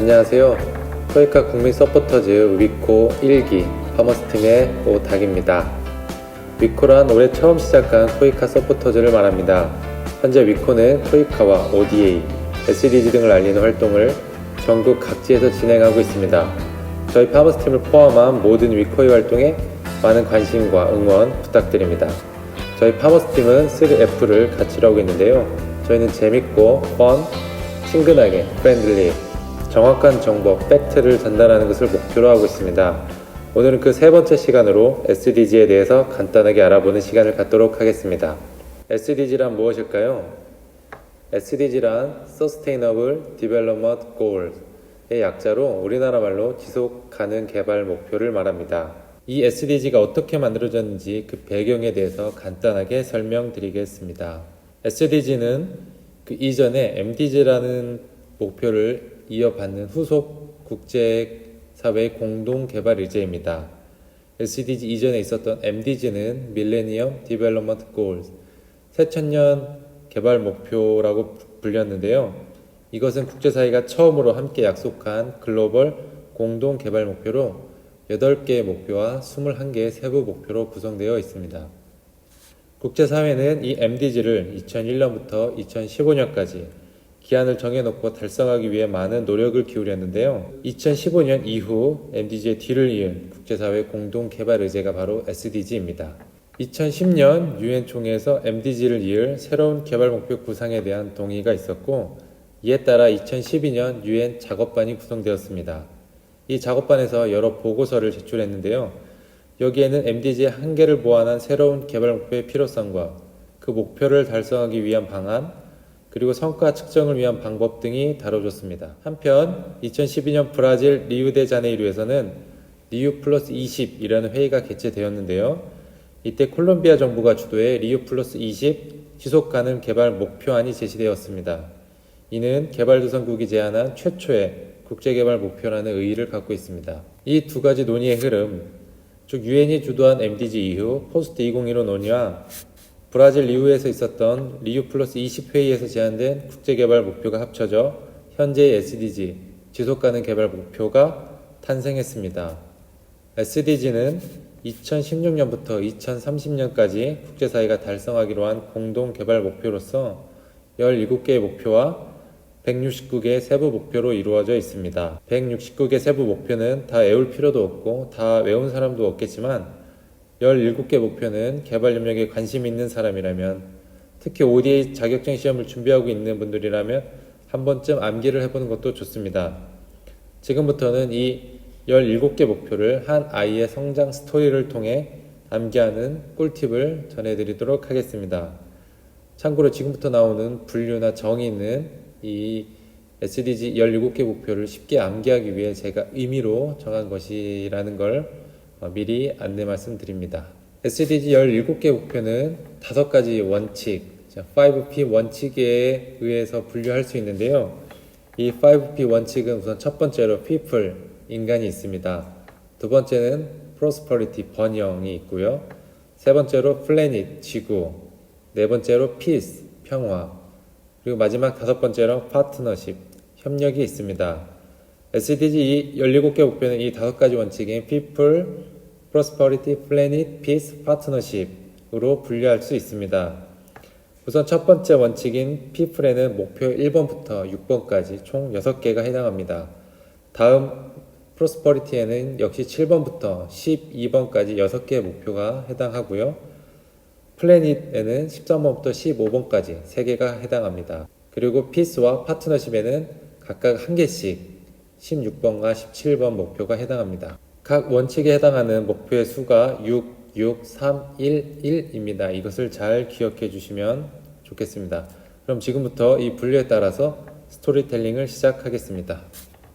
안녕하세요. 토익학 국민 서포터즈 위코 1기 파머스팀의 오닥입니다. 위코란 올해 처음 시작한 토익학 서포터즈를 말합니다. 현재 위코는 토익화와 ODA, SDG 등을 알리는 활동을 전국 각지에서 진행하고 있습니다. 저희 파머스팀을 포함한 모든 위코의 활동에 많은 관심과 응원 부탁드립니다. 저희 파머스팀은 3F를 가치로 하고 있는데요. 저희는 재밌고 펀, 친근하게, 프렌들리, 정확한 정보, 팩트를 전달하는 것을 목표로 하고 있습니다. 오늘은 그 세 번째 시간으로 SDG에 대해서 간단하게 알아보는 시간을 갖도록 하겠습니다. SDG란 무엇일까요? SDG란 Sustainable Development Goals의 약자로 우리나라 말로 지속 가능 개발 목표를 말합니다. 이 SDG가 어떻게 만들어졌는지 그 배경에 대해서 간단하게 설명드리겠습니다. SDG는 그 이전에 MDG라는 목표를 이어받는 후속 국제사회 공동개발 의제입니다. SDG 이전에 있었던 MDG는 Millennium Development Goals, 새천년 개발 목표라고 불렸는데요. 이것은 국제사회가 처음으로 함께 약속한 글로벌 공동개발 목표로 8개의 목표와 21개의 세부 목표로 구성되어 있습니다. 국제사회는 이 MDG를 2001년부터 2015년까지 기한을 정해놓고 달성하기 위해 많은 노력을 기울였는데요. 2015년 이후 MDG의 뒤를 이은 국제사회 공동개발 의제가 바로 SDG입니다. 2010년 유엔 총회에서 MDG를 이을 새로운 개발 목표 구상에 대한 동의가 있었고, 이에 따라 2012년 유엔 작업반이 구성되었습니다. 이 작업반에서 여러 보고서를 제출했는데요. 여기에는 MDG의 한계를 보완한 새로운 개발 목표의 필요성과 그 목표를 달성하기 위한 방안, 그리고 성과 측정을 위한 방법 등이 다뤄졌습니다. 한편 2012년 브라질 리우데자네이루에서는 리우 플러스 20이라는 회의가 개최되었는데요. 이때 콜롬비아 정부가 주도해 리우 플러스 20 지속가능 개발 목표안이 제시되었습니다. 이는 개발도상국이 제안한 최초의 국제개발 목표라는 의의를 갖고 있습니다. 이 두 가지 논의의 흐름, 즉 유엔이 주도한 MDG 이후 포스트 2015 논의와 브라질 리우에서 있었던 리우 플러스 20 회의에서 제안된 국제개발 목표가 합쳐져 현재의 SDG, 지속가능 개발 목표가 탄생했습니다. SDG는 2016년부터 2030년까지 국제사회가 달성하기로 한 공동개발 목표로서 17개의 목표와 169개의 세부 목표로 이루어져 있습니다. 169개 세부 목표는 다 외울 필요도 없고 다 외운 사람도 없겠지만 17개 목표는 개발 협력에 관심 있는 사람이라면, 특히 ODA 자격증 시험을 준비하고 있는 분들이라면 한 번쯤 암기를 해보는 것도 좋습니다. 지금부터는 이 17개 목표를 한 아이의 성장 스토리를 통해 암기하는 꿀팁을 전해드리도록 하겠습니다. 참고로 지금부터 나오는 분류나 정의는 이 SDG 17개 목표를 쉽게 암기하기 위해 제가 의미로 정한 것이라는 걸 미리 안내 말씀드립니다. SDG 17개 목표는 5가지 원칙, 5P 원칙에 의해서 분류할 수 있는데요. 이 5P 원칙은 우선 첫 번째로 People, 인간이 있습니다. 두 번째는 Prosperity, 번영이 있고요. 세 번째로 Planet, 지구. 네 번째로 Peace, 평화. 그리고 마지막 5번째로 Partnership, 협력이 있습니다. SDG 17개 목표는 이 5가지 원칙인 People, Prosperity, Planet, Peace, Partnership으로 분류할 수 있습니다. 우선 첫 번째 원칙인 People에는 목표 1번부터 6번까지 총 6개가 해당합니다. 다음 Prosperity에는 역시 7번부터 12번까지 6개의 목표가 해당하고요. Planet에는 13번부터 15번까지 3개가 해당합니다. 그리고 Peace와 Partnership에는 각각 1개씩 16번과 17번 목표가 해당합니다. 각 원칙에 해당하는 목표의 수가 6, 6, 3, 1, 1입니다. 이것을 잘 기억해 주시면 좋겠습니다. 그럼 지금부터 이 분류에 따라서 스토리텔링을 시작하겠습니다.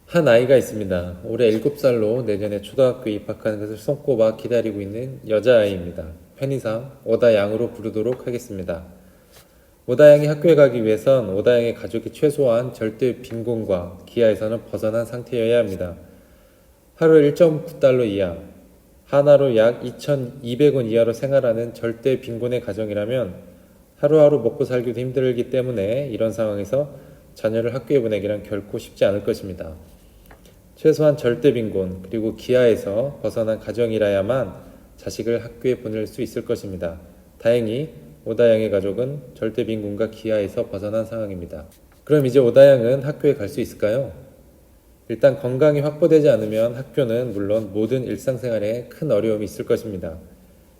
한 아이가 있습니다. 올해 7살로 내년에 초등학교에 입학하는 것을 손꼽아 기다리고 있는 여자아이입니다. 편의상 오다양으로 부르도록 하겠습니다. 오다양이 학교에 가기 위해선 오다양의 가족이 최소한 절대 빈곤과 기아에서는 벗어난 상태여야 합니다. 하루 1.9달러 이하, 하나로 약 2,200원 이하로 생활하는 절대 빈곤의 가정이라면 하루하루 먹고 살기도 힘들기 때문에 이런 상황에서 자녀를 학교에 보내기란 결코 쉽지 않을 것입니다. 최소한 절대 빈곤 그리고 기아에서 벗어난 가정이라야만 자식을 학교에 보낼 수 있을 것입니다. 다행히 오다양의 가족은 절대 빈곤과 기아에서 벗어난 상황입니다. 그럼 이제 오다양은 학교에 갈 수 있을까요? 일단 건강이 확보되지 않으면 학교는 물론 모든 일상생활에 큰 어려움이 있을 것입니다.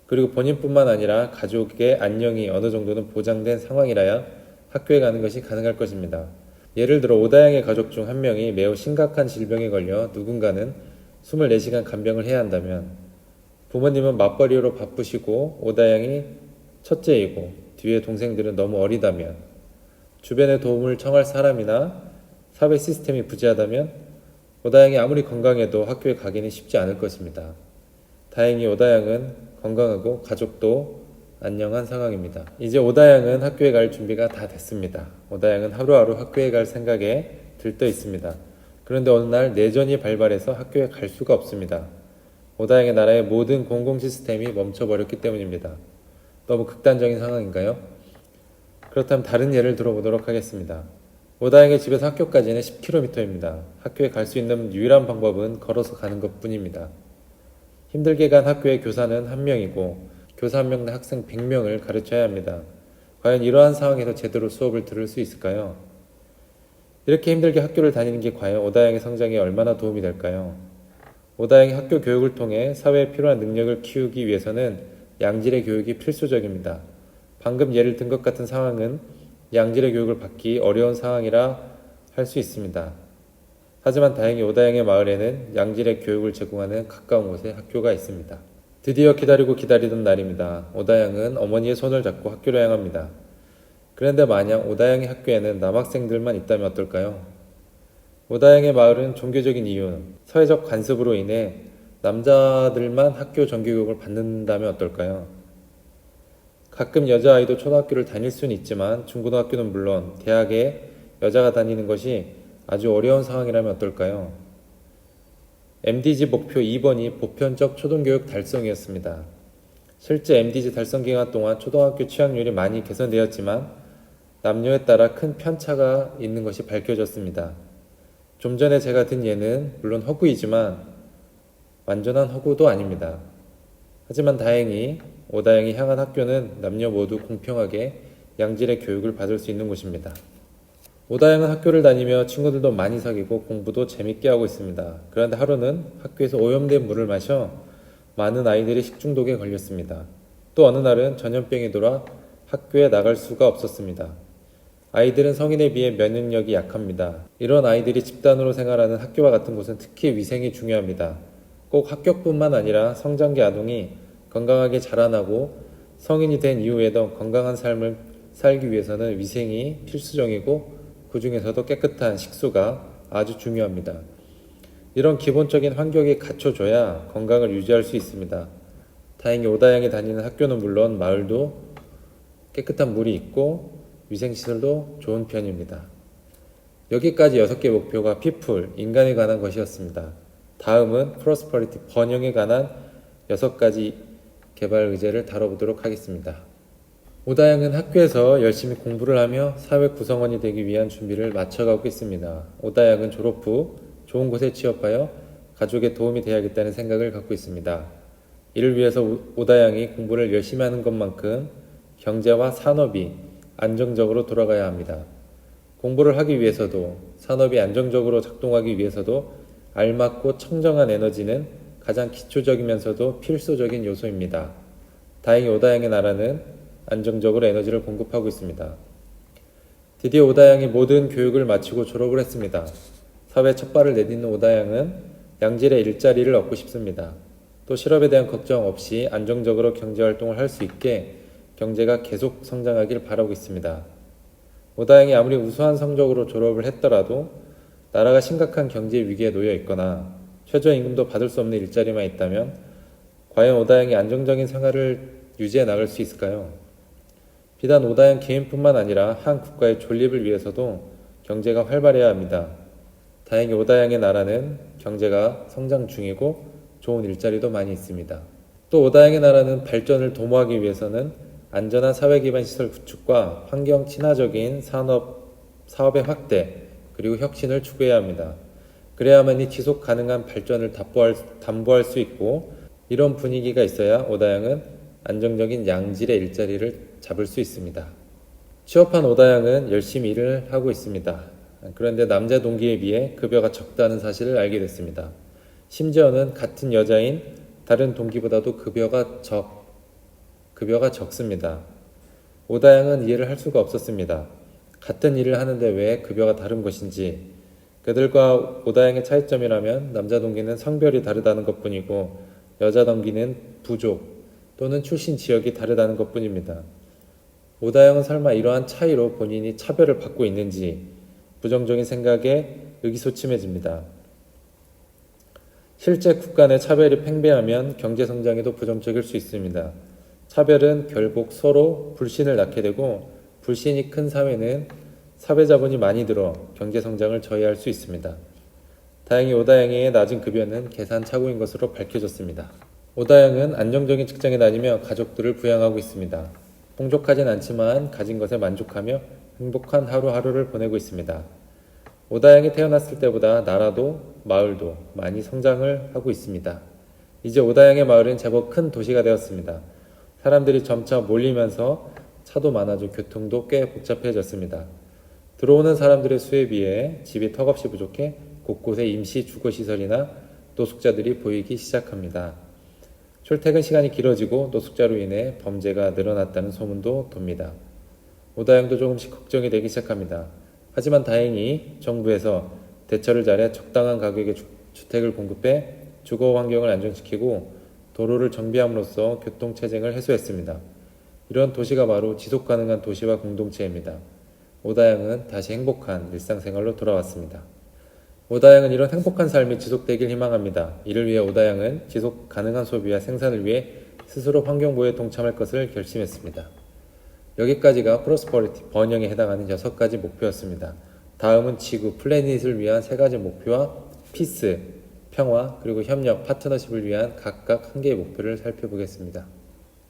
그리고 본인뿐만 아니라 가족의 안녕이 어느 정도는 보장된 상황이라야 학교에 가는 것이 가능할 것입니다. 예를 들어 오다양의 가족 중 한 명이 매우 심각한 질병에 걸려 누군가는 24시간 간병을 해야 한다면 부모님은 맞벌이로 바쁘시고 오다양이 첫째이고 뒤에 동생들은 너무 어리다면 주변에 도움을 청할 사람이나 사회 시스템이 부재하다면 오다양이 아무리 건강해도 학교에 가기는 쉽지 않을 것입니다. 다행히 오다양은 건강하고 가족도 안녕한 상황입니다. 이제 오다양은 학교에 갈 준비가 다 됐습니다. 오다양은 하루하루 학교에 갈 생각에 들떠 있습니다. 그런데 어느 날 내전이 발발해서 학교에 갈 수가 없습니다. 오다양의 나라의 모든 공공 시스템이 멈춰버렸기 때문입니다. 너무 극단적인 상황인가요? 그렇다면 다른 예를 들어보도록 하겠습니다. 오다양의 집에서 학교까지는 10km입니다. 학교에 갈 수 있는 유일한 방법은 걸어서 가는 것 뿐입니다. 힘들게 간 학교의 교사는 1명이고 교사 1명 내 학생 100명을 가르쳐야 합니다. 과연 이러한 상황에서 제대로 수업을 들을 수 있을까요? 이렇게 힘들게 학교를 다니는 게 과연 오다양의 성장에 얼마나 도움이 될까요? 오다양이 학교 교육을 통해 사회에 필요한 능력을 키우기 위해서는 양질의 교육이 필수적입니다. 방금 예를 든 것 같은 상황은 양질의 교육을 받기 어려운 상황이라 할 수 있습니다. 하지만 다행히 오다양의 마을에는 양질의 교육을 제공하는 가까운 곳에 학교가 있습니다. 드디어 기다리고 기다리던 날입니다. 오다양은 어머니의 손을 잡고 학교로 향합니다. 그런데 만약 오다양의 학교에는 남학생들만 있다면 어떨까요? 오다양의 마을은 종교적인 이유, 사회적 관습으로 인해 남자들만 학교 정규교육을 받는다면 어떨까요? 가끔 여자아이도 초등학교를 다닐 수는 있지만 중고등학교는 물론 대학에 여자가 다니는 것이 아주 어려운 상황이라면 어떨까요? MDG 목표 2번이 보편적 초등교육 달성이었습니다. 실제 MDG 달성 기간 동안 초등학교 취학률이 많이 개선되었지만 남녀에 따라 큰 편차가 있는 것이 밝혀졌습니다. 좀 전에 제가 든 예는 물론 허구이지만 완전한 허구도 아닙니다. 하지만 다행히 오다양이 향한 학교는 남녀 모두 공평하게 양질의 교육을 받을 수 있는 곳입니다. 오다양은 학교를 다니며 친구들도 많이 사귀고 공부도 재밌게 하고 있습니다. 그런데 하루는 학교에서 오염된 물을 마셔 많은 아이들이 식중독에 걸렸습니다. 또 어느 날은 전염병이 돌아 학교에 나갈 수가 없었습니다. 아이들은 성인에 비해 면역력이 약합니다. 이런 아이들이 집단으로 생활하는 학교와 같은 곳은 특히 위생이 중요합니다. 꼭 합격뿐만 아니라 성장기 아동이 건강하게 자라나고 성인이 된 이후에도 건강한 삶을 살기 위해서는 위생이 필수적이고 그 중에서도 깨끗한 식수가 아주 중요합니다. 이런 기본적인 환경이 갖춰져야 건강을 유지할 수 있습니다. 다행히 오다양이 다니는 학교는 물론 마을도 깨끗한 물이 있고 위생시설도 좋은 편입니다. 여기까지 6개 목표가 people, 인간에 관한 것이었습니다. 다음은 prosperity, 번영에 관한 6가지 개발 의제를 다뤄보도록 하겠습니다. 오다양은 학교에서 열심히 공부를 하며 사회 구성원이 되기 위한 준비를 마쳐가고 있습니다. 오다양은 졸업 후 좋은 곳에 취업하여 가족에 도움이 되어야겠다는 생각을 갖고 있습니다. 이를 위해서 오다양이 공부를 열심히 하는 것만큼 경제와 산업이 안정적으로 돌아가야 합니다. 공부를 하기 위해서도 산업이 안정적으로 작동하기 위해서도 알맞고 청정한 에너지는 가장 기초적이면서도 필수적인 요소입니다. 다행히 오다양의 나라는 안정적으로 에너지를 공급하고 있습니다. 드디어 오다양이 모든 교육을 마치고 졸업을 했습니다. 사회 첫 발을 내딛는 오다양은 양질의 일자리를 얻고 싶습니다. 또 실업에 대한 걱정 없이 안정적으로 경제활동을 할 수 있게 경제가 계속 성장하길 바라고 있습니다. 오다양이 아무리 우수한 성적으로 졸업을 했더라도 나라가 심각한 경제 위기에 놓여 있거나 최저임금도 받을 수 없는 일자리만 있다면 과연 오다양이 안정적인 생활을 유지해 나갈 수 있을까요? 비단 오다양 개인뿐만 아니라 한 국가의 존립을 위해서도 경제가 활발해야 합니다. 다행히 오다양의 나라는 경제가 성장 중이고 좋은 일자리도 많이 있습니다. 또 오다양의 나라는 발전을 도모하기 위해서는 안전한 사회 기반 시설 구축과 환경 친화적인 사업의 확대 그리고 혁신을 추구해야 합니다. 그래야만이 지속 가능한 발전을 담보할 수 있고, 이런 분위기가 있어야 오다양은 안정적인 양질의 일자리를 잡을 수 있습니다. 취업한 오다양은 열심히 일을 하고 있습니다. 그런데 남자 동기에 비해 급여가 적다는 사실을 알게 됐습니다. 심지어는 같은 여자인 다른 동기보다도 급여가 적습니다. 오다양은 이해를 할 수가 없었습니다. 같은 일을 하는데 왜 급여가 다른 것인지. 그들과 오다양의 차이점이라면 남자 동기는 성별이 다르다는 것뿐이고 여자 동기는 부족 또는 출신 지역이 다르다는 것뿐입니다. 오다양은 설마 이러한 차이로 본인이 차별을 받고 있는지 부정적인 생각에 의기소침해집니다. 실제 국가 내 차별이 팽배하면 경제성장에도 부정적일 수 있습니다. 차별은 결국 서로 불신을 낳게 되고, 불신이 큰 사회는 사회자본이 많이 들어 경제성장을 저해할 수 있습니다. 다행히 오다양의 낮은 급여는 계산착오인 것으로 밝혀졌습니다. 오다양은 안정적인 직장에 다니며 가족들을 부양하고 있습니다. 풍족하진 않지만 가진 것에 만족하며 행복한 하루하루를 보내고 있습니다. 오다양이 태어났을 때보다 나라도 마을도 많이 성장을 하고 있습니다. 이제 오다양의 마을은 제법 큰 도시가 되었습니다. 사람들이 점차 몰리면서 차도 많아져 교통도 꽤 복잡해졌습니다. 들어오는 사람들의 수에 비해 집이 턱없이 부족해 곳곳에 임시 주거시설이나 노숙자들이 보이기 시작합니다. 출퇴근 시간이 길어지고 노숙자로 인해 범죄가 늘어났다는 소문도 돕니다. 오다양도 조금씩 걱정이 되기 시작합니다. 하지만 다행히 정부에서 대처를 잘해 적당한 가격의 주택을 공급해 주거 환경을 안정시키고 도로를 정비함으로써 교통체증을 해소했습니다. 이런 도시가 바로 지속가능한 도시와 공동체입니다. 오다양은 다시 행복한 일상생활로 돌아왔습니다. 오다양은 이런 행복한 삶이 지속되길 희망합니다. 이를 위해 오다양은 지속 가능한 소비와 생산을 위해 스스로 환경보호에 동참할 것을 결심했습니다. 여기까지가 프로스퍼리티 번영에 해당하는 6가지 목표였습니다. 다음은 지구 플래닛을 위한 3가지 목표와 피스, 평화, 그리고 협력, 파트너십을 위한 각각 1개의 목표를 살펴보겠습니다.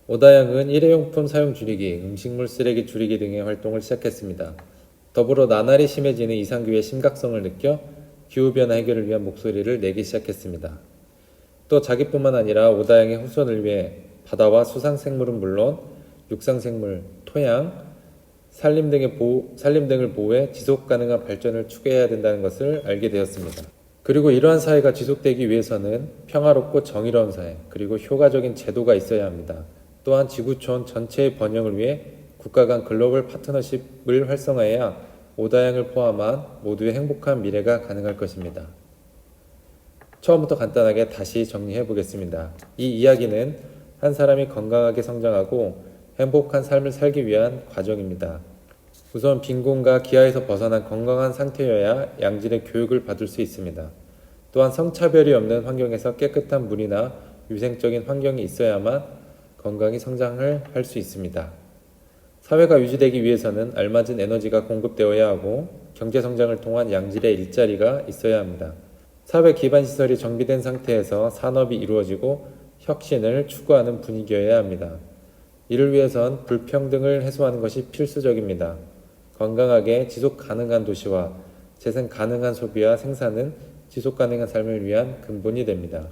오다양은 일회용품 사용 줄이기, 음식물 쓰레기 줄이기 등의 활동을 시작했습니다. 더불어 나날이 심해지는 이상기후의 심각성을 느껴 기후변화 해결을 위한 목소리를 내기 시작했습니다. 또 자기뿐만 아니라 오다양의 후손을 위해 바다와 수상생물은 물론 육상생물, 토양, 산림 등을 보호해 지속가능한 발전을 추구해야 된다는 것을 알게 되었습니다. 그리고 이러한 사회가 지속되기 위해서는 평화롭고 정의로운 사회, 그리고 효과적인 제도가 있어야 합니다. 또한 지구촌 전체의 번영을 위해 국가 간 글로벌 파트너십을 활성화해야 오다양을 포함한 모두의 행복한 미래가 가능할 것입니다. 처음부터 간단하게 다시 정리해 보겠습니다. 이 이야기는 한 사람이 건강하게 성장하고 행복한 삶을 살기 위한 과정입니다. 우선 빈곤과 기아에서 벗어난 건강한 상태여야 양질의 교육을 받을 수 있습니다. 또한 성차별이 없는 환경에서 깨끗한 물이나 위생적인 환경이 있어야만 건강히 성장을 할 수 있습니다. 사회가 유지되기 위해서는 알맞은 에너지가 공급되어야 하고 경제성장을 통한 양질의 일자리가 있어야 합니다. 사회 기반 시설이 정비된 상태에서 산업이 이루어지고 혁신을 추구하는 분위기여야 합니다. 이를 위해선 불평등을 해소하는 것이 필수적입니다. 건강하게 지속 가능한 도시와 재생 가능한 소비와 생산은 지속 가능한 삶을 위한 근본이 됩니다.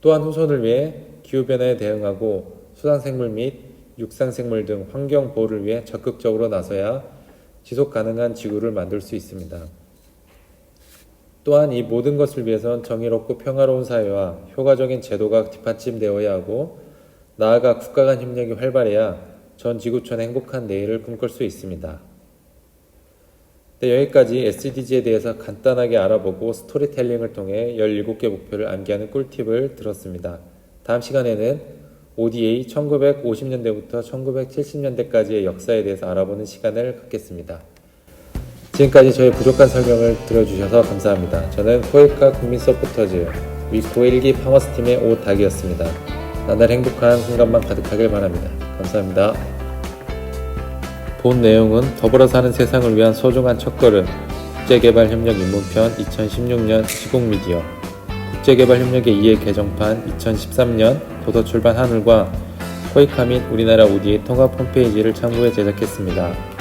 또한 후손을 위해 기후변화에 대응하고 수산생물 및 육상생물 등 환경 보호를 위해 적극적으로 나서야 지속 가능한 지구를 만들 수 있습니다. 또한 이 모든 것을 위해선 정의롭고 평화로운 사회와 효과적인 제도가 뒷받침되어야 하고, 나아가 국가 간 협력이 활발해야 전 지구촌의 행복한 내일을 꿈꿀 수 있습니다. 네, 여기까지 SDG에 대해서 간단하게 알아보고 스토리텔링을 통해 17개 목표를 암기하는 꿀팁을 들었습니다. 다음 시간에는 ODA 1950년대부터 1970년대까지의 역사에 대해서 알아보는 시간을 갖겠습니다. 지금까지 저의 부족한 설명을 들어주셔서 감사합니다. 저는 코이카 국민 서포터즈 위코 1기 파머스팀의 오닭이었습니다. 나날 행복한 순간만 가득하길 바랍니다. 감사합니다. 본 내용은 더불어 사는 세상을 위한 소중한 첫걸음 국제개발협력 입문편 2016년 시국미디어 국제개발협력의 2회 개정판 2013년 도서출판 한울과 코이카 및 우리나라 ODA 통합 홈페이지를 참고해 제작했습니다.